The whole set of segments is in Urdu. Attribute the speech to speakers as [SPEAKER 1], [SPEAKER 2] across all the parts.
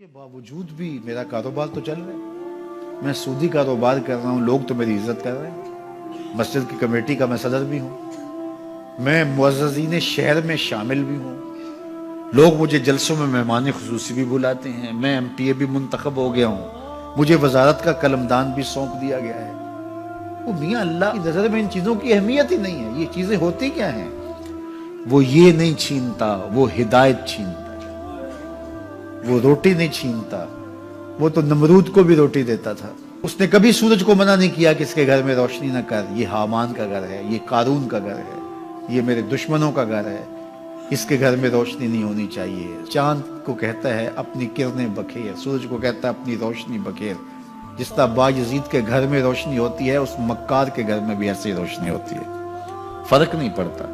[SPEAKER 1] کے باوجود بھی میرا کاروبار تو چل رہا ہے، میں سودی کاروبار کر رہا ہوں، لوگ تو میری عزت کر رہے ہیں، مسجد کی کمیٹی کا میں صدر بھی ہوں، میں معززین شہر میں شامل بھی ہوں، لوگ مجھے جلسوں میں مہمان خصوصی بھی بلاتے ہیں، میں ایم پی اے بھی منتخب ہو گیا ہوں، مجھے وزارت کا قلمدان بھی سونپ دیا گیا ہے۔ وہ میاں اللہ کی نظر میں ان چیزوں کی اہمیت ہی نہیں ہے، یہ چیزیں ہوتی کیا ہیں؟ وہ یہ نہیں چھینتا، وہ ہدایت چھینتا، وہ روٹی نہیں چھینتا، وہ تو نمرود کو بھی روٹی دیتا تھا۔ اس نے کبھی سورج کو منع نہیں کیا کہ اس کے گھر میں روشنی نہ کر، یہ حامان کا گھر ہے، یہ قارون کا گھر ہے، یہ میرے دشمنوں کا گھر ہے، اس کے گھر میں روشنی نہیں ہونی چاہیے۔ چاند کو کہتا ہے اپنی کرنیں بکھیر، سورج کو کہتا ہے اپنی روشنی بکھیر۔ جس طرح باجزید کے گھر میں روشنی ہوتی ہے، اس مکار کے گھر میں بھی ایسی روشنی ہوتی ہے، فرق نہیں پڑتا۔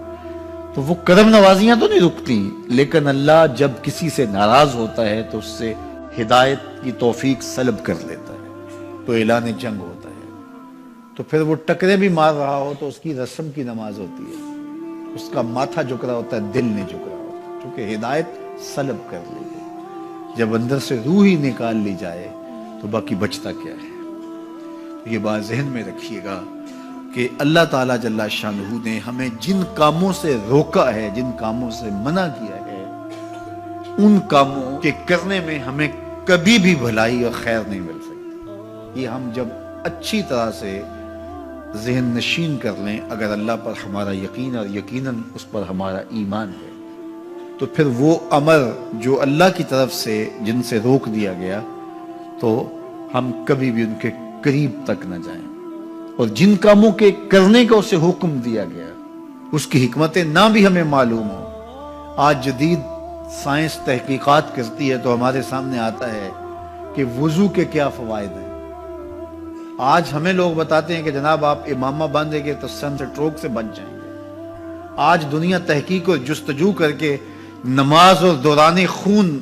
[SPEAKER 1] تو وہ کرم نوازیاں تو نہیں رکتی، لیکن اللہ جب کسی سے ناراض ہوتا ہے تو اس سے ہدایت کی توفیق سلب کر لیتا ہے، تو اعلان جنگ ہوتا ہے۔ تو پھر وہ ٹکرے بھی مار رہا ہو تو اس کی رسم کی نماز ہوتی ہے، اس کا ماتھا جھک رہا ہوتا ہے، دل نہیں جھک رہا ہوتا، کیونکہ ہدایت سلب کر لی گئی۔ جب اندر سے روح ہی نکال لی جائے تو باقی بچتا کیا ہے؟ یہ بات ذہن میں رکھیے گا کہ اللہ تعالیٰ جل شانہ نے ہمیں جن کاموں سے روکا ہے، جن کاموں سے منع کیا ہے، ان کاموں کے کرنے میں ہمیں کبھی بھی بھلائی اور خیر نہیں مل سکتی۔ یہ ہم جب اچھی طرح سے ذہن نشین کر لیں، اگر اللہ پر ہمارا یقین اور یقیناً اس پر ہمارا ایمان ہے، تو پھر وہ امر جو اللہ کی طرف سے جن سے روک دیا گیا، تو ہم کبھی بھی ان کے قریب تک نہ جائیں، اور جن کاموں کے کرنے کا اسے حکم دیا گیا اس کی حکمتیں نہ بھی ہمیں معلوم ہو۔ آج جدید سائنس تحقیقات کرتی ہے تو ہمارے سامنے آتا ہے کہ وضو کے کیا فوائد ہیں۔ آج ہمیں لوگ بتاتے ہیں کہ جناب آپ امامہ باندھیں گے تو سن سٹروک سے بچ جائیں گے۔ آج دنیا تحقیق اور جستجو کر کے نماز اور دوران خون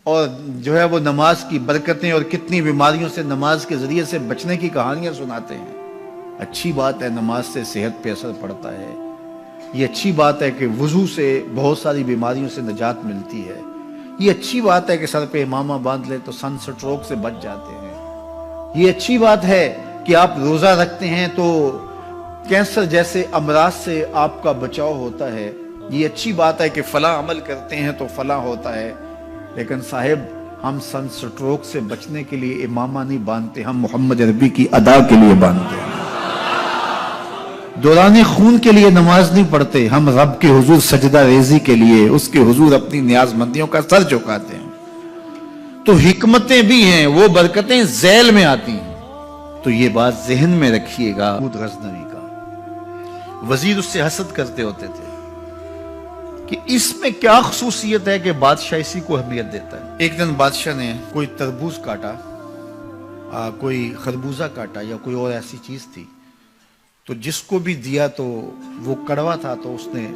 [SPEAKER 1] اور جو ہے وہ نماز کی برکتیں اور کتنی بیماریوں سے نماز کے ذریعے سے بچنے کی کہانیاں سناتے ہیں۔ اچھی بات ہے، نماز سے صحت پہ اثر پڑتا ہے، یہ اچھی بات ہے کہ وضو سے بہت ساری بیماریوں سے نجات ملتی ہے، یہ اچھی بات ہے کہ سر پہ امامہ باندھ لے تو سن سٹروک سے بچ جاتے ہیں، یہ اچھی بات ہے کہ آپ روزہ رکھتے ہیں تو کینسر جیسے امراض سے آپ کا بچاؤ ہوتا ہے، یہ اچھی بات ہے کہ فلاں عمل کرتے ہیں تو فلاں ہوتا ہے۔ لیکن صاحب، ہم سن سٹروک سے بچنے کے لیے امامہ نہیں باندھتے، ہم محمد عربی کی ادا کے لیے باندھتے ہیں۔ دوران خون کے لیے نماز نہیں پڑھتے، ہم رب کے حضور سجدہ ریزی کے لیے اس کے حضور اپنی نیاز مندیوں کا سر جھکاتے ہیں۔ تو حکمتیں بھی ہیں، وہ برکتیں ذیل میں آتی ہیں۔ تو یہ بات ذہن میں رکھیے گا۔ غزنوی کا وزیر اس سے حسد کرتے ہوتے تھے کہ اس میں کیا خصوصیت ہے کہ بادشاہ اسی کو اہمیت دیتا ہے۔ ایک دن بادشاہ نے کوئی تربوز کاٹا، کوئی خربوزہ کاٹا یا کوئی اور ایسی چیز تھی، تو جس کو بھی دیا تو وہ کڑوا تھا، تو اس نے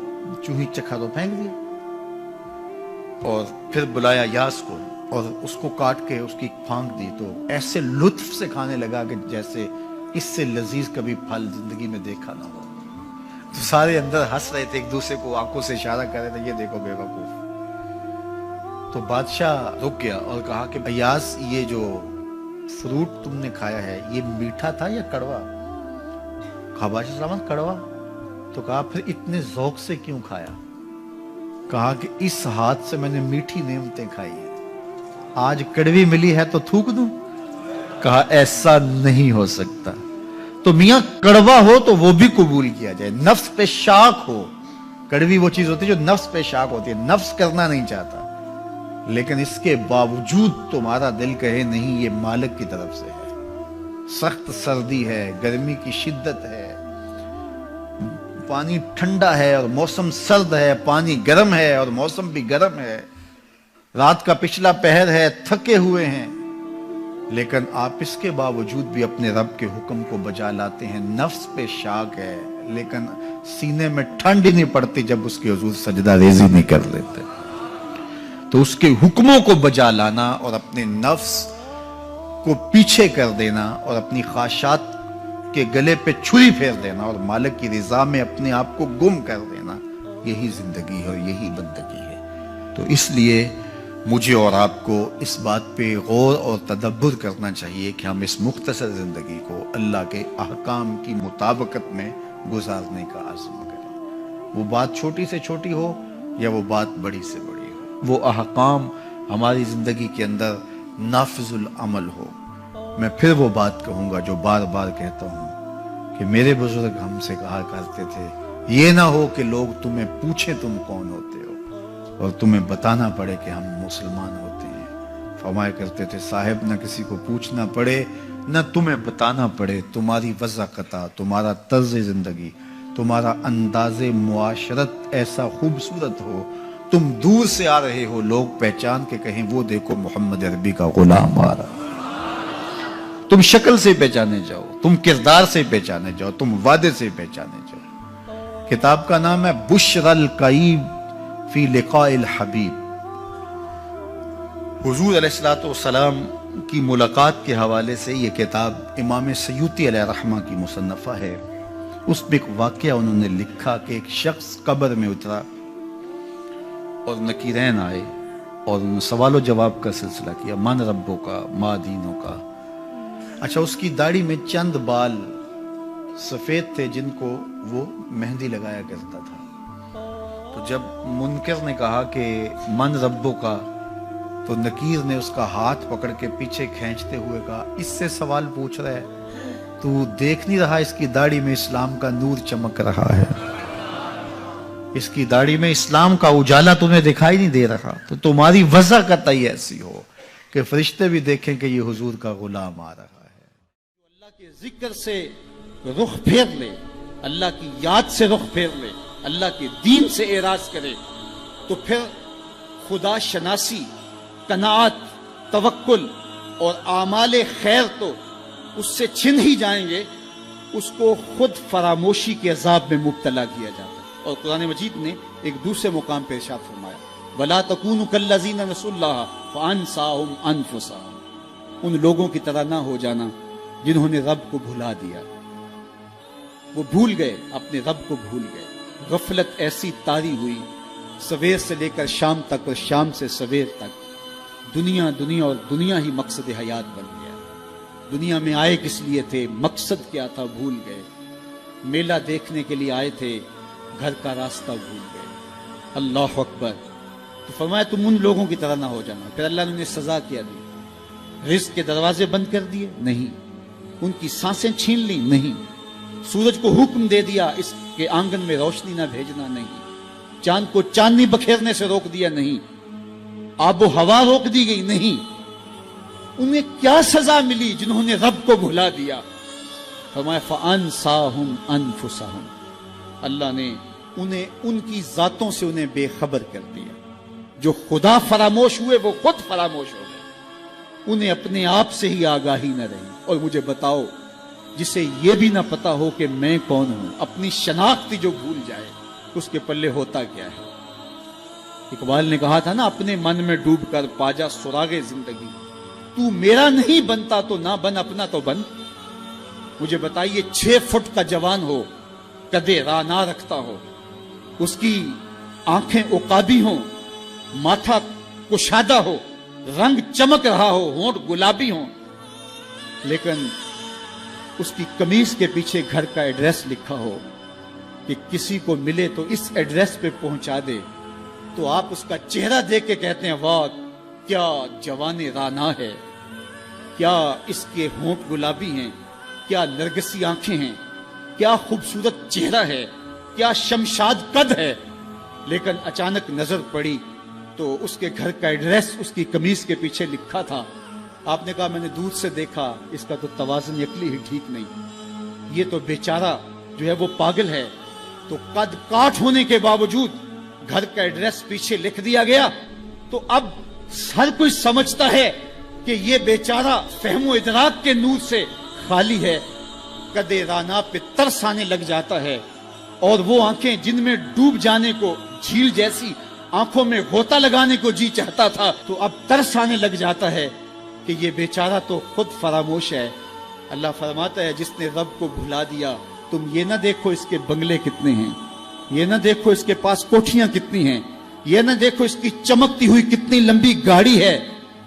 [SPEAKER 1] چوہی چکھا تو پھینک دیا، اور پھر بلایا یاس کو اور اس کو کاٹ کے اس کی پھانک دی، تو ایسے لطف سے کھانے لگا کہ جیسے اس سے لذیذ کبھی پھل زندگی میں دیکھا نہ ہو۔ تو سارے اندر ہنس رہے تھے، ایک دوسرے کو آنکھوں سے اشارہ کر رہے تھے، یہ دیکھو بے وقوف۔ تو بادشاہ رک گیا اور کہا کہ ایاز، یہ جو فروٹ تم نے کھایا ہے یہ میٹھا تھا یا کڑوا؟ کہا بادشاہ سلامت کڑوا۔ تو کہا پھر اتنے ذوق سے کیوں کھایا؟ کہا کہ اس ہاتھ سے میں نے میٹھی نعمتیں کھائی ہیں، آج کڑوی ملی ہے تو تھوک دوں؟ کہا ایسا نہیں ہو سکتا۔ تو میاں کڑوا ہو تو وہ بھی قبول کیا جائے، نفس پہ شاک ہو۔ کڑوی وہ چیز ہوتی ہے جو نفس پہ شاک ہوتی ہے، نفس کرنا نہیں چاہتا، لیکن اس کے باوجود تمہارا دل کہے نہیں، یہ مالک کی طرف سے ہے۔ سخت سردی ہے، گرمی کی شدت ہے، پانی ٹھنڈا ہے اور موسم سرد ہے، پانی گرم ہے اور موسم بھی گرم ہے، رات کا پچھلا پہر ہے، تھکے ہوئے ہیں، لیکن آپ اس کے باوجود بھی اپنے رب کے حکم کو بجا لاتے ہیں۔ نفس پہ شاک ہے لیکن سینے میں ٹھنڈ ہی نہیں پڑتی جب اس کے حضور سجدہ ریزی نہیں کر لیتے۔ تو اس کے حکموں کو بجا لانا اور اپنے نفس کو پیچھے کر دینا اور اپنی خواہشات کے گلے پہ چھری پھیر دینا اور مالک کی رضا میں اپنے آپ کو گم کر دینا، یہی زندگی ہے اور یہی بندگی ہے۔ تو اس لیے مجھے اور آپ کو اس بات پہ غور اور تدبر کرنا چاہیے کہ ہم اس مختصر زندگی کو اللہ کے احکام کی مطابقت میں گزارنے کا عزم کریں، وہ بات چھوٹی سے چھوٹی ہو یا وہ بات بڑی سے بڑی ہو، وہ احکام ہماری زندگی کے اندر نافذ العمل ہو۔ میں پھر وہ بات کہوں گا جو بار بار کہتا ہوں کہ میرے بزرگ ہم سے کہا کرتے تھے، یہ نہ ہو کہ لوگ تمہیں پوچھیں تم کون ہوتے ہو اور تمہیں بتانا پڑے کہ ہم مسلمان ہوتے ہیں۔ فرمایا کرتے تھے صاحب نہ کسی کو پوچھنا پڑے نہ تمہیں بتانا پڑے، تمہاری وضاحت، تمہارا طرز زندگی، تمہارا انداز معاشرت ایسا خوبصورت ہو، تم دور سے آ رہے ہو لوگ پہچان کے کہیں وہ دیکھو محمد عربی کا غلام آ رہا، تم شکل سے پہچانے جاؤ، تم کردار سے پہچانے جاؤ، تم وعدے سے پہچانے جاؤ۔ کتاب کا نام ہے بشر القیب فی لقاء الحبیب۔ حضور علیہ السلام کی ملاقات کے حوالے سے یہ کتاب امام سیوطی علیہ رحمہ کی مصنفہ ہے۔ اس میں ایک واقعہ انہوں نے لکھا کہ ایک شخص قبر میں اترا اور نکیرین آئے اور انہوں نے سوال و جواب کا سلسلہ کیا، من ربوں کا، ما دینوں کا۔ اچھا، اس کی داڑھی میں چند بال سفید تھے جن کو وہ مہندی لگایا کرتا تھا۔ تو جب منکر نے کہا کہ من ربوں کا، تو نکیر نے اس کا ہاتھ پکڑ کے پیچھے کھینچتے ہوئے کہا اس سے سوال پوچھ رہا ہے، تو دیکھ نہیں رہا اس کی داڑھی میں اسلام کا نور چمک رہا ہے، اس کی داڑھی میں اسلام کا اجالا تمہیں دکھائی نہیں دے رہا، تو تمہاری وضع قطعی ایسی ہو کہ فرشتے بھی دیکھیں کہ یہ حضور کا غلام آ رہا ہے۔
[SPEAKER 2] اللہ کے ذکر سے رخ پھیر لے، اللہ کی یاد سے رخ پھیر لے، اللہ کے دین سے اعراض کرے، تو پھر خدا شناسی، قناعت، توکل اور اعمال خیر تو اس سے چھن ہی جائیں گے، اس کو خود فراموشی کے عذاب میں مبتلا کیا جاتا ہے۔ اور قرآن مجید نے ایک دوسرے مقام پہ ارشاد فرمایا وَلَا تَكُونُوا كَالَّذِينَ نَسُوا اللَّهَ فَأَنسَاهُمْ أَنفُسَهُمْ، ان لوگوں کی طرح نہ ہو جانا جنہوں نے رب کو بھلا دیا، وہ بھول گئے، اپنے رب کو بھول گئے، غفلت ایسی طاری ہوئی، سویر سے لے کر شام تک اور شام سے سویر تک دنیا اور دنیا ہی مقصد حیات بن گیا۔ دنیا میں آئے کس لیے تھے، مقصد کیا تھا، بھول گئے۔ میلہ دیکھنے کے لیے آئے تھے، گھر کا راستہ بھول گئے۔ اللہ اکبر۔ تو فرمایا تم ان لوگوں کی طرح نہ ہو جانا۔ پھر اللہ نے انہیں سزا کیا دی، رزق کے دروازے بند کر دیے؟ نہیں۔ ان کی سانسیں چھین لی؟ نہیں۔ سورج کو حکم دے دیا اس کے آنگن میں روشنی نہ بھیجنا؟ نہیں۔ چاند کو چاندنی بکھیرنے سے روک دیا؟ نہیں۔ آب و ہوا روک دی گئی؟ نہیں۔ انہیں کیا سزا ملی جنہوں نے رب کو بھلا دیا؟ فرمایا فَأَنسَاهُمْ أَنفُسَهُمْ، اللہ نے انہیں ان کی ذاتوں سے انہیں بے خبر کر دیا۔ جو خدا فراموش ہوئے وہ خود فراموش ہو گئے، انہیں اپنے آپ سے ہی آگاہی نہ رہی۔ اور مجھے بتاؤ، جسے یہ بھی نہ پتا ہو کہ میں کون ہوں، اپنی شناخت جو بھول جائے، اس کے پلے ہوتا کیا ہے؟ اقبال نے کہا تھا نا، اپنے من میں ڈوب کر پاجا سراغ زندگی، تو میرا نہیں بنتا تو نہ بن، اپنا تو بن۔ مجھے بتائیے 6 فٹ کا جوان ہو، قدے رانا رکھتا ہو، اس کی آنکھیں عقابی ہوں، ماتھا کشادہ ہو، رنگ چمک رہا ہو، ہونٹ گلابی ہوں، لیکن اس کی قمیص کے پیچھے گھر کا ایڈریس لکھا ہو کہ کسی کو ملے تو اس ایڈریس پہ پہنچا دے، تو آپ اس کا چہرہ دیکھ کے کہتے ہیں واہ کیا جوان رانا ہے، کیا اس کے ہونٹ گلابی ہیں، کیا نرگسی آنکھیں ہیں، کیا خوبصورت چہرہ ہے، کیا شمشاد قد ہے۔ لیکن اچانک نظر پڑی تو اس کے گھر کا ایڈریس اس کی قمیص کے پیچھے لکھا تھا۔ آپ نے کہا میں نے دور سے دیکھا، اس کا تو توازن عقلی ہی ٹھیک نہیں، یہ تو بیچارہ جو ہے وہ پاگل ہے۔ تو قد کاٹ ہونے کے باوجود گھر کا ایڈریس پیچھے لکھ دیا گیا، تو اب ہر کوئی سمجھتا ہے کہ یہ بیچارہ فہم و ادراک کے نور سے خالی ہے۔ قدے رانا پہ ترس آنے لگ جاتا ہے، اور وہ آنکھیں جن میں ڈوب جانے کو، جھیل جیسی آنکھوں میں غوطہ لگانے کو جی چاہتا تھا، تو اب ترس آنے لگ جاتا ہے کہ یہ بیچارہ تو خود فراموش ہے۔ اللہ فرماتا ہے جس نے رب کو بھلا دیا، تم یہ نہ دیکھو اس کے بنگلے کتنے ہیں، یہ نہ دیکھو اس کے پاس کوٹھیاں کتنی ہیں، یہ نہ دیکھو اس کی چمکتی ہوئی کتنی لمبی گاڑی ہے,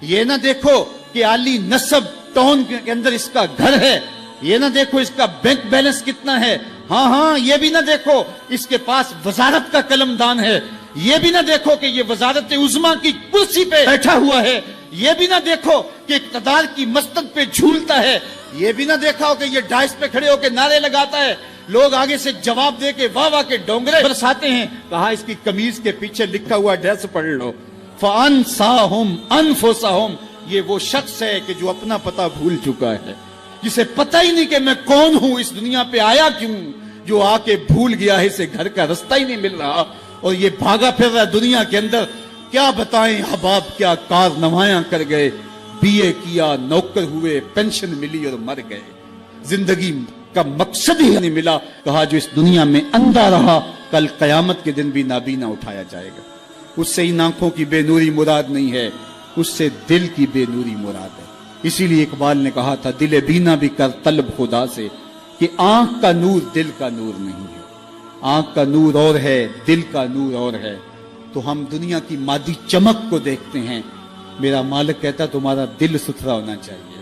[SPEAKER 2] یہ نہ دیکھو کہ عالی نسب ٹاؤن کے اندر اس کا گھر ہے, یہ نہ دیکھو اس کا بینک بیلنس کتنا ہے, ہاں یہ بھی نہ دیکھو اس کے پاس وزارت کا قلم دان ہے, یہ بھی نہ دیکھو کہ یہ وزارت عظمیٰ کی کرسی پہ بیٹھا ہوا ہے, یہ بھی نہ دیکھو کہ اقتدار کی مستق پہ جھولتا ہے, یہ بھی نہ دیکھا ہو کہ یہ ڈائس پہ کھڑے ہو کے نعرے لگاتا ہے, لوگ آگے سے جواب دے کے واہ واہ کے ڈونگرے برساتے ہیں. کہا اس کی قمیض کے پیچھے لکھا ہوا ایڈریس پڑھ لو, فَأَنْسَاهُمْ أَنفُسَهُمْ, یہ وہ شخص ہے کہ جو اپنا پتہ بھول چکا ہے, جسے پتہ ہی نہیں کہ میں کون ہوں, اس دنیا پہ آیا کیوں, جو آ کے بھول گیا ہے اسے گھر کا رستہ ہی نہیں مل رہا, اور یہ بھاگا پھر رہا دنیا کے اندر. کیا بتائیں احباب, کیا کار نمایاں کر گئے, بی اے کیا, نوکر ہوئے, پینشن ملی اور مر گئے, زندگی کا مقصد ہی نہیں ملا. کہا جو اس دنیا میں اندھا رہا کل قیامت کے دن بھی نابینا اٹھایا جائے گا. اس سے ان آنکھوں کی بے نوری مراد نہیں ہے, اس سے دل کی بے نوری مراد ہے. اسی لیے اقبال نے کہا تھا دل بینا بھی کر طلب خدا سے, کہ آنکھ کا نور دل کا نور نہیں ہے. آنکھ کا نور اور ہے, دل کا نور اور ہے. تو ہم دنیا کی مادی چمک کو دیکھتے ہیں, میرا مالک کہتا تمہارا دل ستھرا ہونا چاہیے.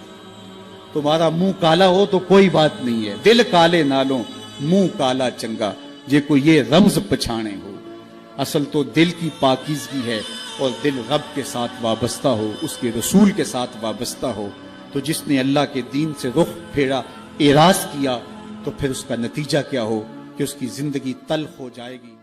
[SPEAKER 2] تمہارا منہ کالا ہو تو کوئی بات نہیں ہے, دل کالے نالوں منہ کالا چنگا, جے کو یہ رمز پچھانے ہو. اصل تو دل کی پاکیزگی ہے, اور دل رب کے ساتھ وابستہ ہو, اس کے رسول کے ساتھ وابستہ ہو. تو جس نے اللہ کے دین سے رخ پھیرا, اعراض کیا, تو پھر اس کا نتیجہ کیا ہو کہ اس کی زندگی تلخ ہو جائے گی.